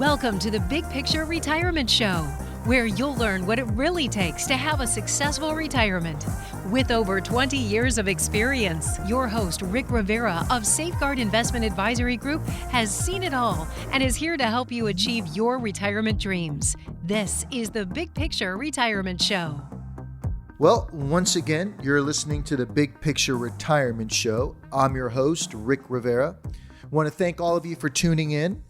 Welcome to the Big Picture Retirement Show, where you'll learn what it really takes to have a successful retirement. With over 20 years of experience, your host, Rick Rivera of Safeguard Investment Advisory Group, has seen it all and is here to help you achieve your retirement dreams. This is the Big Picture Retirement Show. Well, once again, you're listening to the Big Picture Retirement Show. I'm your host, Rick Rivera. I want to thank all of you for tuning in.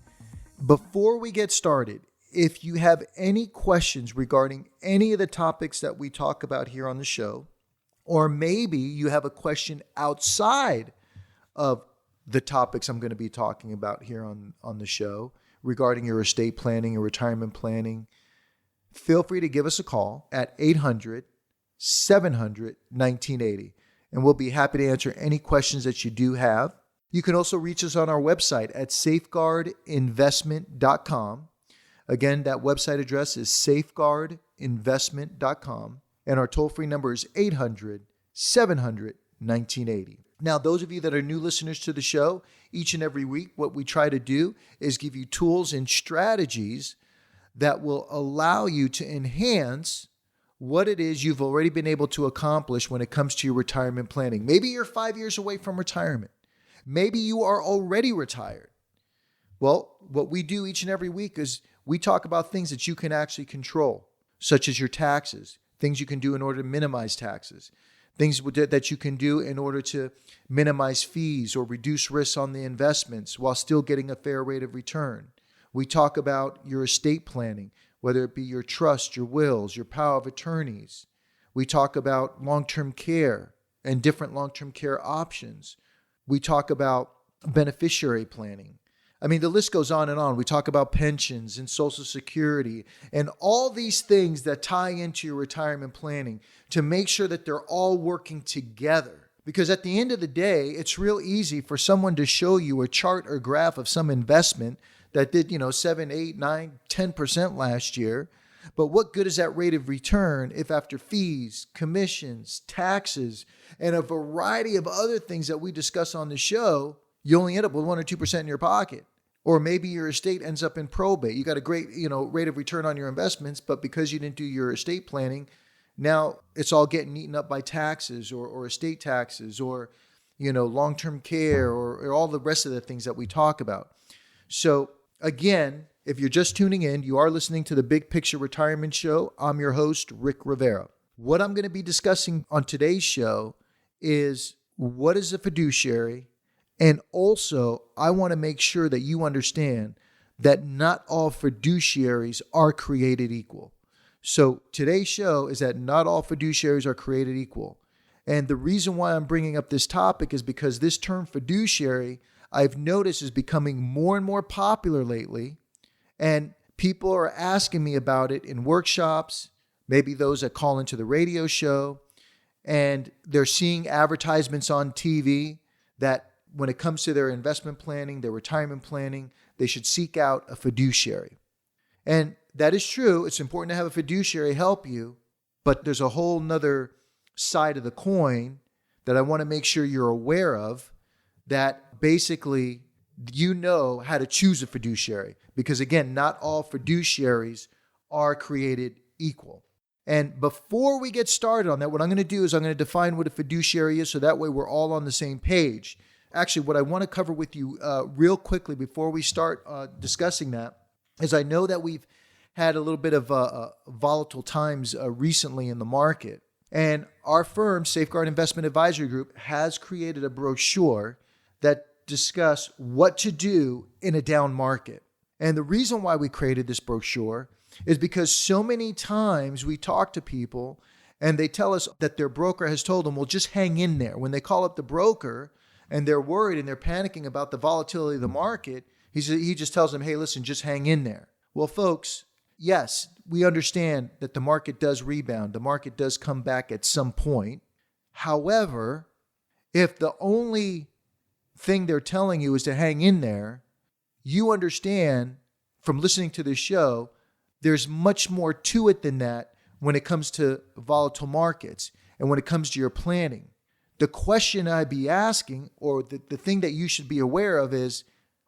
Before we get started, if you have any questions regarding any of the topics that we talk about here on the show, or maybe you have a question outside of the topics I'm going to be talking about here on the show regarding your estate planning or retirement planning, feel free to give us a call at 800-700-1980, and we'll be happy to answer any questions that you do have. You can also reach us on our website at safeguardinvestment.com. Again, that website address is safeguardinvestment.com, and our toll-free number is 800-700-1980. Now, those of you that are new listeners to the show, each and every week, what we try to do is give you tools and strategies that will allow you to enhance what it is you've already been able to accomplish when it comes to your retirement planning. Maybe you're 5 years away from retirement. Maybe you are already retired. Well, what we do each and every week is we talk about things that you can actually control, such as your taxes, things you can do in order to minimize taxes, things that you can do in order to minimize fees or reduce risks on the investments while still getting a fair rate of return. We talk about your estate planning, whether it be your trust, your wills, your power of attorneys. We talk about long-term care and different long-term care options. We talk about beneficiary planning. I mean, the list goes on and on. We talk about pensions and Social Security and all these things that tie into your retirement planning to make sure that they're all working together. Because at the end of the day, it's real easy for someone to show you a chart or graph of some investment that did, 7, 8, 9, 10% last year. But what good is that rate of return if after fees, commissions, taxes, and a variety of other things that we discuss on the show, you only end up with 1 or 2% in your pocket? Or maybe your estate ends up in probate. You got a great, rate of return on your investments, but because you didn't do your estate planning, now it's all getting eaten up by taxes or estate taxes or, long-term care or all the rest of the things that we talk about. So again, if you're just tuning in, you are listening to the Big Picture Retirement Show. I'm your host, Rick Rivera. What I'm going to be discussing on today's show is what is a fiduciary, and also I want to make sure that you understand that not all fiduciaries are created equal. So today's show is that not all fiduciaries are created equal. And the reason why I'm bringing up this topic is because this term fiduciary, I've noticed, is becoming more and more popular lately. And people are asking me about it in workshops, maybe those that call into the radio show, and they're seeing advertisements on TV that when it comes to their investment planning, their retirement planning, they should seek out a fiduciary. And that is true. It's important to have a fiduciary help you, but there's a whole nother side of the coin that I want to make sure you're aware of, that basically you know how to choose a fiduciary. Because again, not all fiduciaries are created equal. And before we get started on that, what I'm going to do is I'm going to define what a fiduciary is so that way we're all on the same page. Actually, what I want to cover with you real quickly before we start discussing that is I know that we've had a little bit of volatile times recently in the market. And our firm, Safeguard Investment Advisory Group, has created a brochure that discuss what to do in a down market. And the reason why we created this brochure is because so many times we talk to people and they tell us that their broker has told them, well, just hang in there. When they call up the broker and they're worried and they're panicking about the volatility of the market, he just tells them, hey, listen, just hang in there. Well, folks, yes, we understand that the market does rebound. The market does come back at some point. However, if the only thing they're telling you is to hang in there, you understand from listening to this show, there's much more to it than that when it comes to volatile markets and when it comes to your planning. The question I'd be asking, or the thing that you should be aware of is,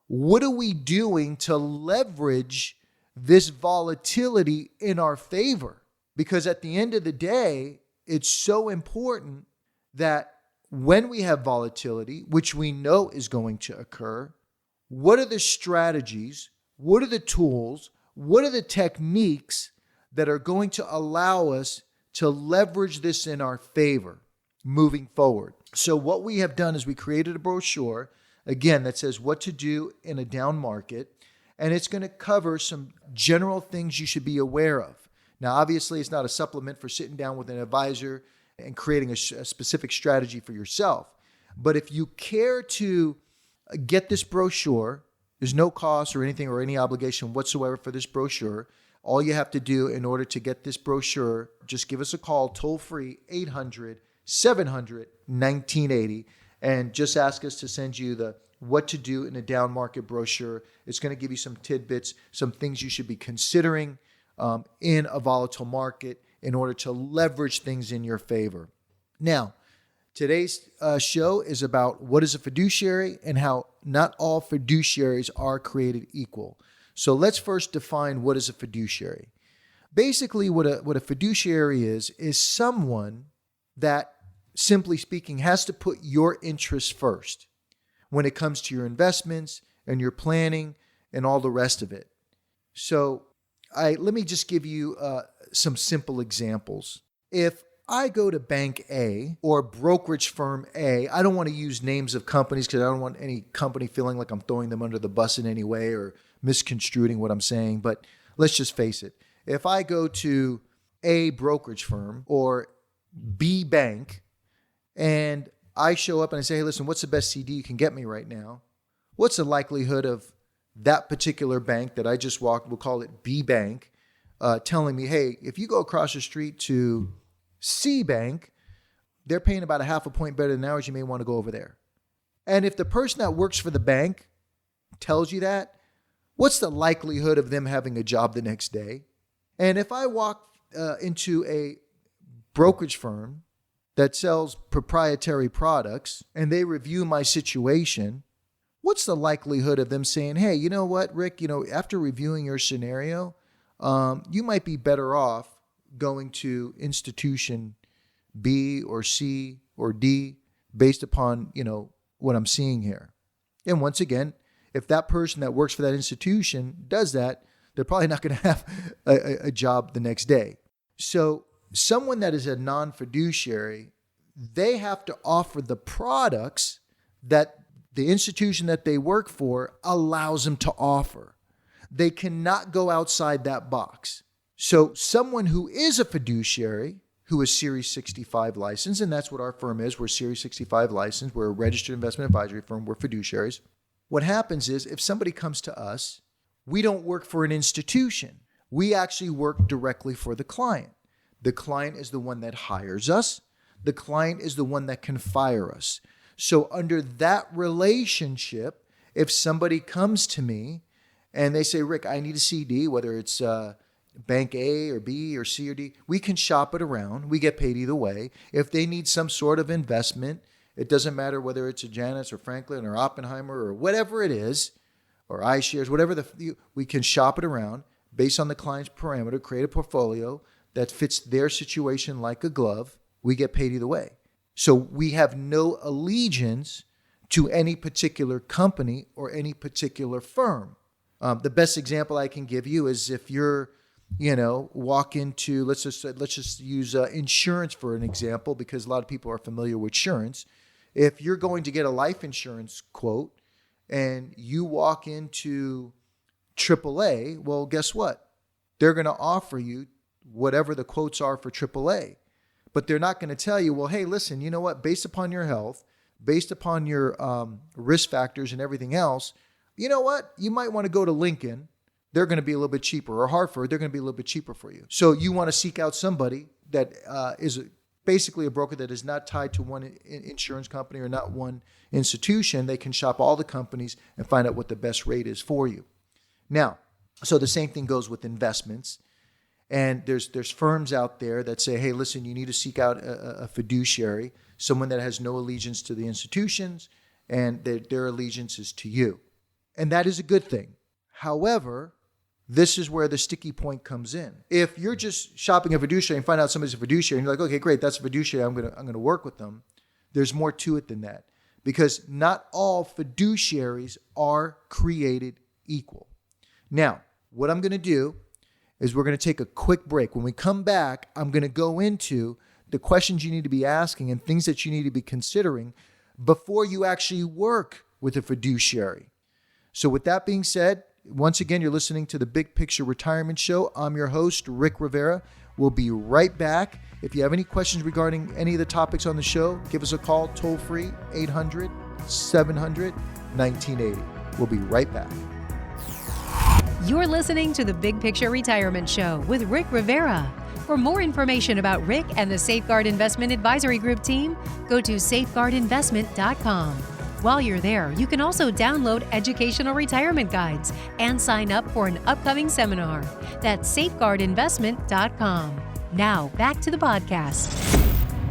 What are we doing to leverage this volatility in our favor? Because at the end of the day, it's so important that when we have volatility, which we know is going to occur, what are the strategies? What are the tools? What are the techniques that are going to allow us to leverage this in our favor moving forward? So what we have done is we created a brochure, again, that says what to do in a down market, and it's going to cover some general things you should be aware of. Now, obviously, it's not a supplement for sitting down with an advisor and creating a specific strategy for yourself. But if you care to get this brochure, there's no cost or anything or any obligation whatsoever for this brochure. All you have to do in order to get this brochure, just give us a call, toll free, 800-700-1980, and just ask us to send you the what to do in a down market brochure. It's going to give you some tidbits, some things you should be considering in a volatile market in order to leverage things in your favor. Now, today's show is about what is a fiduciary and how not all fiduciaries are created equal. So let's first define what is a fiduciary. Basically, what a fiduciary is someone that, simply speaking, has to put your interests first when it comes to your investments and your planning and all the rest of it. So let me just give you some simple examples. If I go to Bank A or brokerage firm A, I don't want to use names of companies because I don't want any company feeling like I'm throwing them under the bus in any way or misconstruing what I'm saying. But let's just face it. If I go to A brokerage firm or B bank and I show up and I say, hey, listen, what's the best CD you can get me right now? What's the likelihood of that particular bank that I just walked, we'll call it B bank, telling me, hey, if you go across the street to C bank, they're paying about a half a point better than ours. You may want to go over there. And if the person that works for the bank tells you that, what's the likelihood of them having a job the next day? And if I walk into a brokerage firm that sells proprietary products and they review my situation, what's the likelihood of them saying, hey, you know what, Rick, after reviewing your scenario, you might be better off going to institution B or C or D based upon, what I'm seeing here. And once again, if that person that works for that institution does that, they're probably not going to have a job the next day. So someone that is a non-fiduciary, they have to offer the products that the institution that they work for allows them to offer. They cannot go outside that box. So someone who is a fiduciary, who is Series 65 licensed, and that's what our firm is. We're Series 65 licensed. We're a registered investment advisory firm. We're fiduciaries. What happens is if somebody comes to us, we don't work for an institution. We actually work directly for the client. The client is the one that hires us. The client is the one that can fire us. So under that relationship, if somebody comes to me and they say, Rick, I need a CD, whether it's Bank A or B or C or D, we can shop it around. We get paid either way. If they need some sort of investment, it doesn't matter whether it's a Janus or Franklin or Oppenheimer or whatever it is, or iShares, whatever we can shop it around based on the client's parameter, create a portfolio that fits their situation like a glove. We get paid either way. So we have no allegiance to any particular company or any particular firm. The best example I can give you is if you're, walk into, let's just use insurance for an example, because a lot of people are familiar with insurance. If you're going to get a life insurance quote and you walk into AAA, well, guess what? They're going to offer you whatever the quotes are for AAA. But they're not going to tell you, well, hey, listen, you know what? Based upon your health, based upon your risk factors and everything else, you know what? You might want to go to Lincoln. They're going to be a little bit cheaper. Or Hartford, they're going to be a little bit cheaper for you. So you want to seek out somebody that is basically a broker that is not tied to one insurance company or not one institution. They can shop all the companies and find out what the best rate is for you. Now, so the same thing goes with investments. And there's firms out there that say, hey, listen, you need to seek out a fiduciary, someone that has no allegiance to the institutions and their allegiance is to you. And that is a good thing. However, this is where the sticky point comes in. If you're just shopping a fiduciary and find out somebody's a fiduciary and you're like, okay, great, that's a fiduciary, I'm gonna work with them. There's more to it than that, because not all fiduciaries are created equal. Now, what I'm gonna do is we're gonna take a quick break. When we come back, I'm gonna go into the questions you need to be asking and things that you need to be considering before you actually work with a fiduciary. So with that being said, once again, you're listening to the Big Picture Retirement Show. I'm your host, Rick Rivera. We'll be right back. If you have any questions regarding any of the topics on the show, give us a call toll free, 800-700-1980. We'll be right back. You're listening to the Big Picture Retirement Show with Rick Rivera. For more information about Rick and the Safeguard Investment Advisory Group team, go to safeguardinvestment.com. While you're there, you can also download educational retirement guides and sign up for an upcoming seminar. That's safeguardinvestment.com. Now, back to the podcast.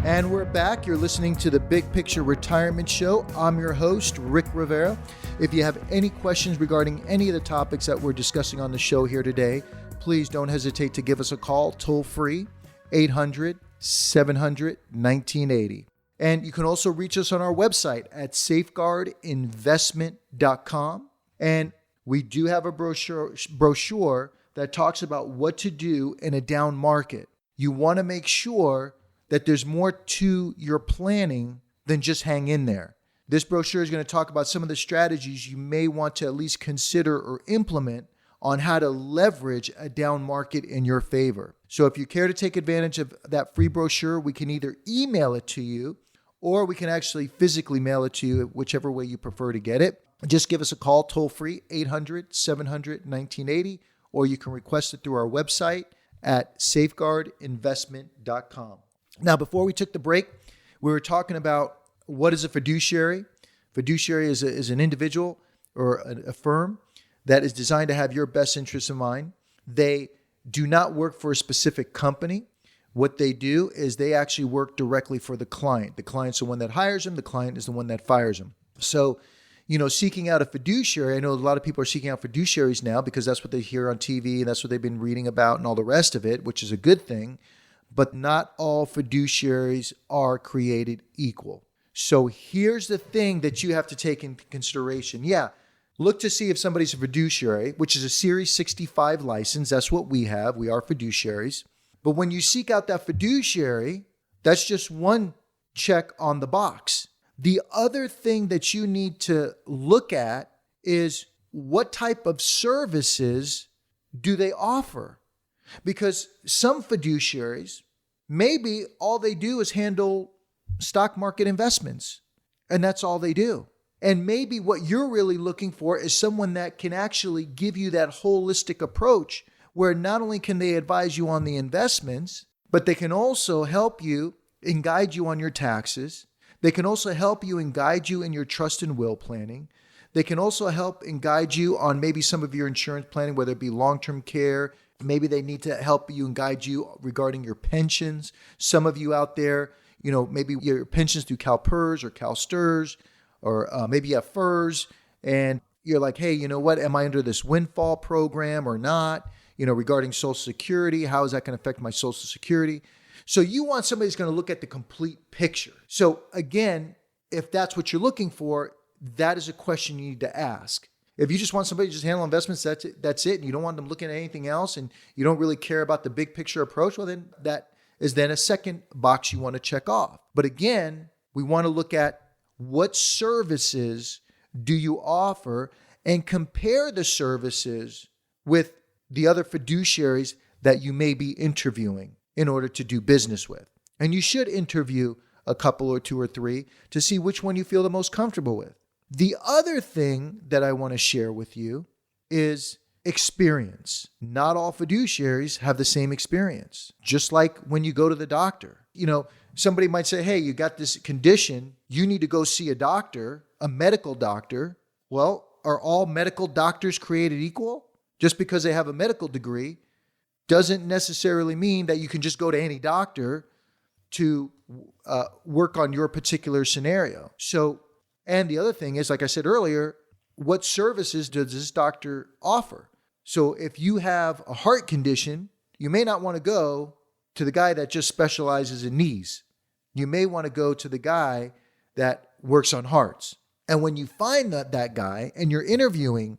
And we're back. You're listening to the Big Picture Retirement Show. I'm your host, Rick Rivera. If you have any questions regarding any of the topics that we're discussing on the show here today, please don't hesitate to give us a call toll free, 800-700-1980. And you can also reach us on our website at safeguardinvestment.com. And we do have a brochure that talks about what to do in a down market. You want to make sure that there's more to your planning than just hang in there. This brochure is going to talk about some of the strategies you may want to at least consider or implement on how to leverage a down market in your favor. So if you care to take advantage of that free brochure, we can either email it to you or we can actually physically mail it to you, whichever way you prefer to get it. Just give us a call toll free, 800-700-1980, or you can request it through our website at safeguardinvestment.com. Now, before we took the break, we were talking about what is a fiduciary. Fiduciary is an individual or a firm that is designed to have your best interests in mind. They do not work for a specific company. What they do is they actually work directly for the client. The client's the one that hires them. The client is the one that fires them. So, seeking out a fiduciary, I know a lot of people are seeking out fiduciaries now because that's what they hear on TV and that's what they've been reading about and all the rest of it, which is a good thing. But not all fiduciaries are created equal. So here's the thing that you have to take into consideration. Yeah, look to see if somebody's a fiduciary, which is a Series 65 license. That's what we have. We are fiduciaries. But when you seek out that fiduciary, that's just one check on the box. The other thing that you need to look at is what type of services do they offer? Because some fiduciaries, maybe all they do is handle stock market investments, and that's all they do. And maybe what you're really looking for is someone that can actually give you that holistic approach where not only can they advise you on the investments, but they can also help you and guide you on your taxes. They can also help you and guide you in your trust and will planning. They can also help and guide you on maybe some of your insurance planning, whether it be long-term care. Maybe they need to help you and guide you regarding your pensions. Some of you out there, maybe your pensions through CalPERS or CalSTRS, or maybe you have FERS, and you're like, hey, you know what? Am I under this windfall program or not? Regarding Social Security, how is that going to affect my Social Security? So you want somebody who's going to look at the complete picture. So again, if that's what you're looking for, that is a question you need to ask. If you just want somebody to just handle investments, that's it, and you don't want them looking at anything else, and you don't really care about the big picture approach, well, then that is then a second box you want to check off. But again, we want to look at what services do you offer and compare the services with the other fiduciaries that you may be interviewing in order to do business with. And you should interview a couple or two or three to see which one you feel the most comfortable with. The other thing that I want to share with you is experience. Not all fiduciaries have the same experience. Just like when you go to the doctor. Somebody might say, hey, you got this condition, you need to go see a doctor, a medical doctor. Well, are all medical doctors created equal? Just because they have a medical degree doesn't necessarily mean that you can just go to any doctor to work on your particular scenario. So, and the other thing is, like I said earlier, what services does this doctor offer? So if you have a heart condition, you may not want to go to the guy that just specializes in knees. You may want to go to the guy that works on hearts. And when you find that guy and you're interviewing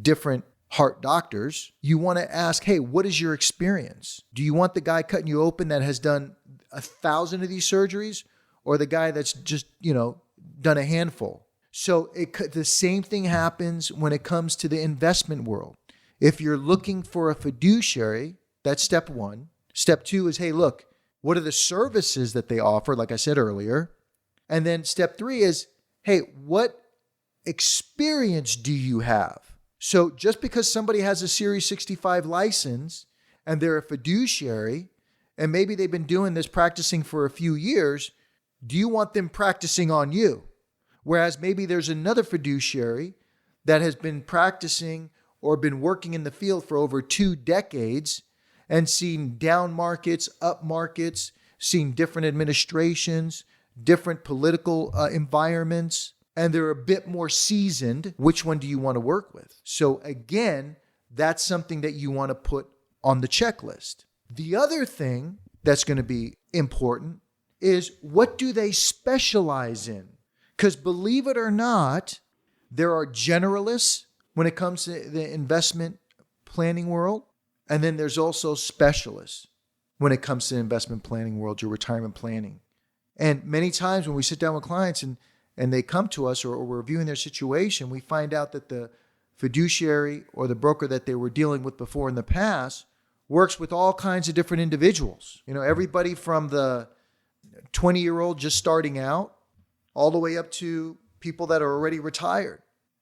different heart doctors, you want to ask, hey, what is your experience? Do you want the guy cutting you open that has done 1,000 of these surgeries, or the guy that's just, done a handful? So the same thing happens when it comes to the investment world. If you're looking for a fiduciary, that's step one. Step two is, hey, look, what are the services that they offer, like I said earlier? And then step three is, hey, what experience do you have? So just because somebody has a Series 65 license and they're a fiduciary, and maybe they've been doing this practicing for a few years, do you want them practicing on you? Whereas maybe there's another fiduciary that has been practicing or been working in the field for over 2 decades and seen down markets, up markets, seen different administrations, different political environments, and they're a bit more seasoned. Which one do you want to work with? So again, that's something that you want to put on the checklist. The other thing that's going to be important is, what do they specialize in? Because believe it or not, there are generalists when it comes to the investment planning world. And then there's also specialists when it comes to the investment planning world, your retirement planning. And many times when we sit down with clients and they come to us or we're reviewing their situation, we find out that the fiduciary or the broker that they were dealing with before in the past works with all kinds of different individuals. Everybody from the 20-year-old just starting out all the way up to people that are already retired.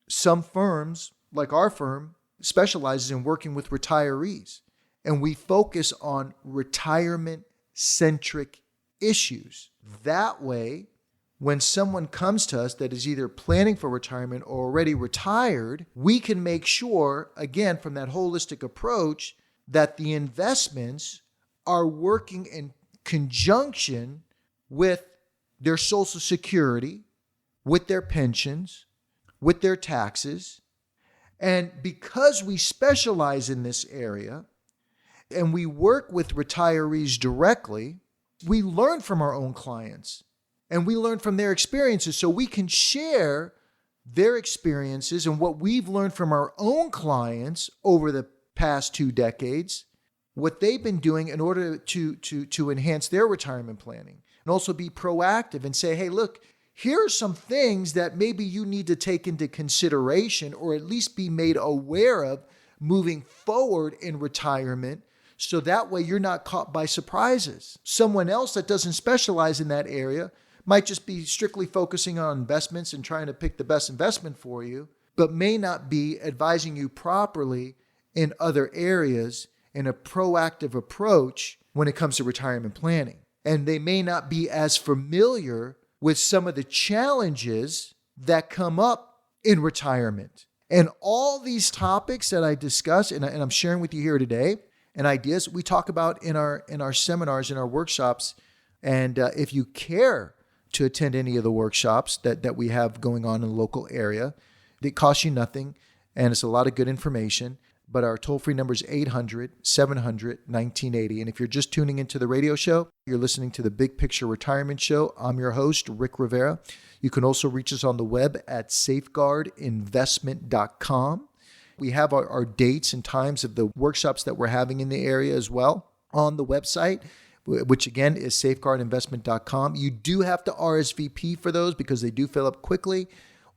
Some firms, like our firm, specializes in working with retirees. And we focus on retirement-centric issues. That way, when someone comes to us that is either planning for retirement or already retired, we can make sure, again, from that holistic approach, that the investments are working in conjunction with their Social Security, with their pensions, with their taxes. And because we specialize in this area and we work with retirees directly, we learn from our own clients and we learn from their experiences, so we can share their experiences and what we've learned from our own clients over the past 2 decades, what they've been doing in order to enhance their retirement planning, and also be proactive and say, hey, look, here are some things that maybe you need to take into consideration or at least be made aware of moving forward in retirement, so that way you're not caught by surprises. Someone else that doesn't specialize in that area might just be strictly focusing on investments and trying to pick the best investment for you, but may not be advising you properly in other areas in a proactive approach when it comes to retirement planning. And they may not be as familiar with some of the challenges that come up in retirement. And all these topics that I discuss and I'm sharing with you here today, and ideas we talk about in our seminars, in our workshops. And if you care to attend any of the workshops that we have going on in the local area, it costs you nothing, and it's a lot of good information. But our toll-free number is 800-700-1980. And if you're just tuning into the radio show, you're listening to the Big Picture Retirement Show. I'm your host, Rick Rivera. You can also reach us on the web at safeguardinvestment.com. We have our dates and times of the workshops that we're having in the area as well on the website, which again is safeguardinvestment.com. You do have to RSVP for those because they do fill up quickly,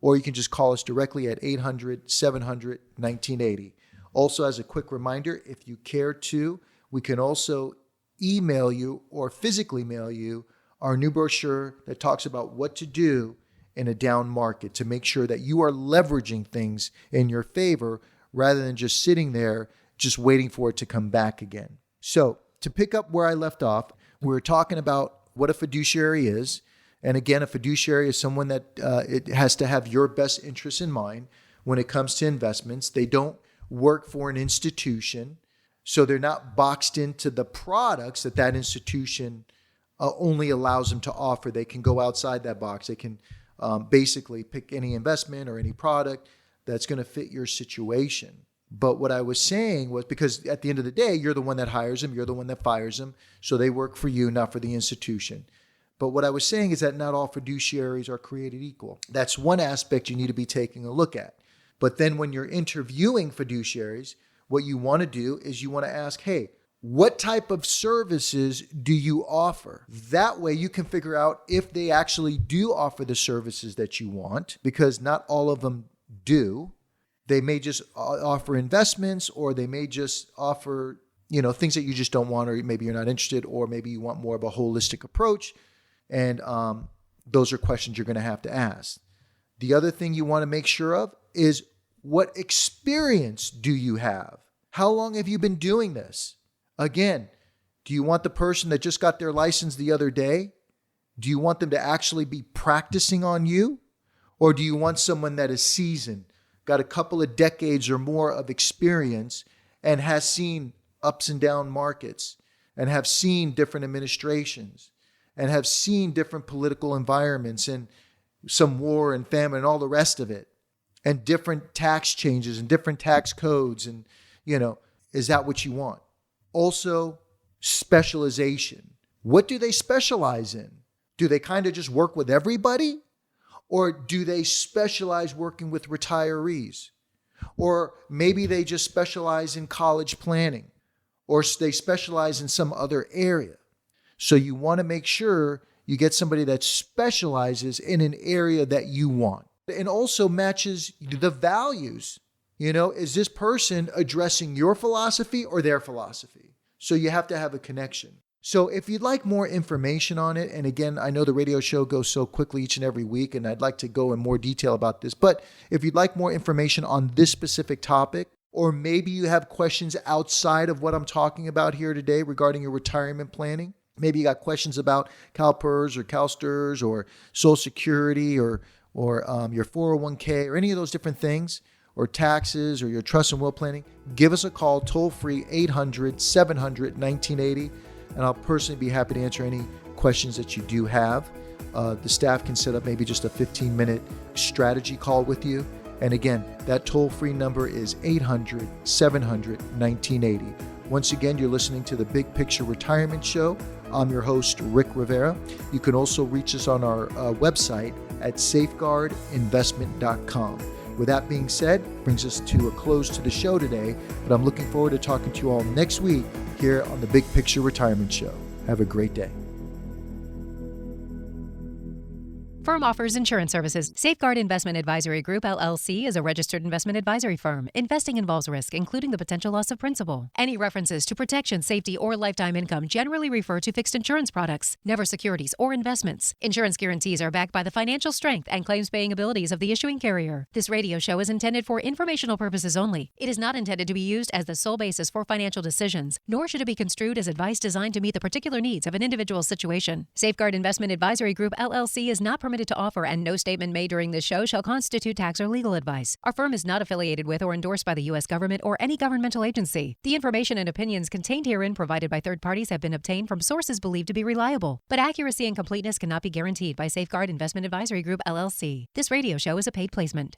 or you can just call us directly at 800-700-1980. Also, as a quick reminder, if you care to, we can also email you or physically mail you our new brochure that talks about what to do in a down market to make sure that you are leveraging things in your favor rather than just sitting there just waiting for it to come back again. So to pick up where I left off, we were talking about what a fiduciary is. And again, a fiduciary is someone that it has to have your best interests in mind when it comes to investments. They don't work for an institution, so they're not boxed into the products that institution only allows them to offer. They can go outside that box. They can basically pick any investment or any product that's going to fit your situation. But what I was saying was, because at the end of the day, you're the one that hires them, you're the one that fires them. So they work for you, not for the institution. But what I was saying is that not all fiduciaries are created equal. That's one aspect you need to be taking a look at. But then when you're interviewing fiduciaries, what you want to do is you want to ask, hey, what type of services do you offer? That way you can figure out if they actually do offer the services that you want, because not all of them do. They may just offer investments, or they may just offer, things that you just don't want, or maybe you're not interested, or maybe you want more of a holistic approach. And those are questions you're going to have to ask. The other thing you want to make sure of is, what experience do you have? How long have you been doing this? Again, do you want the person that just got their license the other day? Do you want them to actually be practicing on you? Or do you want someone that is seasoned, got a couple of decades or more of experience, and has seen ups and down markets, and have seen different administrations, and have seen different political environments, and some war and famine and all the rest of it, and different tax changes and different tax codes? And, is that what you want? Also, specialization. What do they specialize in? Do they kind of just work with everybody? Or do they specialize working with retirees? Or maybe they just specialize in college planning, or they specialize in some other area. So you want to make sure you get somebody that specializes in an area that you want, and also matches the values. Is this person addressing your philosophy or their philosophy? So you have to have a connection. So if you'd like more information on it, and again, I know the radio show goes so quickly each and every week, and I'd like to go in more detail about this, but if you'd like more information on this specific topic, or maybe you have questions outside of what I'm talking about here today regarding your retirement planning, maybe you got questions about CalPERS or CalSTRS or Social Security or your 401k or any of those different things, or taxes, or your trust and will planning, give us a call, toll-free, 800-700-1980, and I'll personally be happy to answer any questions that you do have. The staff can set up maybe just a 15-minute strategy call with you. And again, that toll-free number is 800-700-1980. Once again, you're listening to the Big Picture Retirement Show. I'm your host, Rick Rivera. You can also reach us on our website at safeguardinvestment.com. With that being said, brings us to a close to the show today, but I'm looking forward to talking to you all next week here on the Big Picture Retirement Show. Have a great day. Firm offers insurance services. Safeguard Investment Advisory Group, LLC is a registered investment advisory firm. Investing involves risk, including the potential loss of principal. Any references to protection, safety, or lifetime income generally refer to fixed insurance products, never securities or investments. Insurance guarantees are backed by the financial strength and claims-paying abilities of the issuing carrier. This radio show is intended for informational purposes only. It is not intended to be used as the sole basis for financial decisions, nor should it be construed as advice designed to meet the particular needs of an individual situation. Safeguard Investment Advisory Group, LLC is not permitted to offer, and no statement made during this show shall constitute tax or legal advice. Our firm is not affiliated with or endorsed by the U.S. government or any governmental agency. The information and opinions contained herein provided by third parties have been obtained from sources believed to be reliable, but accuracy and completeness cannot be guaranteed by Safeguard Investment Advisory Group, LLC. This radio show is a paid placement.